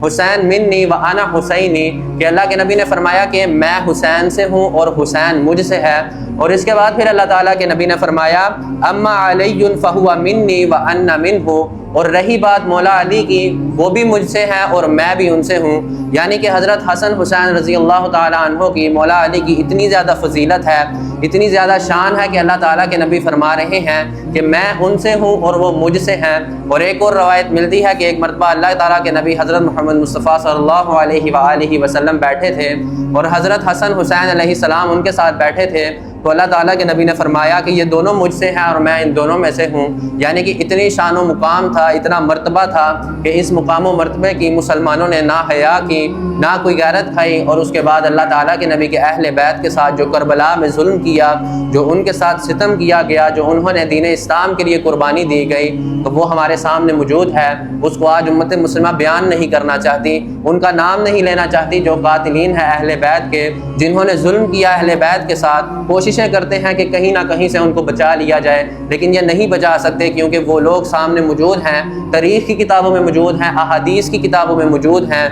حسین منی و انا حسینی، کہ اللہ کے نبی نے فرمایا کہ میں حسین سے ہوں اور حسین مجھ سے ہے۔ اور اس کے بعد پھر اللہ تعالیٰ کے نبی نے فرمایا اما علی فہو منی و انا منہ، اور رہی بات مولا علی کی، وہ بھی مجھ سے ہیں اور میں بھی ان سے ہوں۔ یعنی کہ حضرت حسن حسین رضی اللہ تعالیٰ عنہ کی مولا علی کی اتنی زیادہ فضیلت ہے، اتنی زیادہ شان ہے کہ اللہ تعالیٰ کے نبی فرما رہے ہیں کہ میں ان سے ہوں اور وہ مجھ سے ہیں۔ اور ایک اور روایت ملتی ہے کہ ایک مرتبہ اللہ تعالیٰ کے نبی حضرت محمد مصطفیٰ صلی اللہ علیہ وآلہ وسلم بیٹھے تھے اور حضرت حسن حسین علیہ السلام ان کے ساتھ بیٹھے تھے، تو اللہ تعالیٰ کے نبی نے فرمایا کہ یہ دونوں مجھ سے ہیں اور میں ان دونوں میں سے ہوں۔ یعنی کہ اتنی شان و مقام تھا، اتنا مرتبہ تھا کہ اس مقام و مرتبے کی مسلمانوں نے نہ حیا کی، نہ کوئی غیرت کھائی، اور اس کے بعد اللہ تعالیٰ کے نبی کے اہل بیت کے ساتھ جو کربلا میں ظلم کیا، جو ان کے ساتھ ستم کیا گیا، جو انہوں نے دین اسلام کے لیے قربانی دی گئی، تو وہ ہمارے سامنے موجود ہے۔ اس کو آج امت مسلمہ بیان نہیں کرنا چاہتی، ان کا نام نہیں لینا چاہتی، جو قاتلین ہیں اہل بیت کے، جنہوں نے ظلم کیا اہل بیت کے ساتھ۔ کوششیں کرتے ہیں کہ کہیں نہ کہیں سے ان کو بچا لیا جائے، لیکن یہ نہیں بچا سکتے، کیونکہ وہ لوگ سامنے موجود ہیں، تاریخ کی کتابوں میں موجود ہیں، احادیث کی کتابوں میں موجود ہیں۔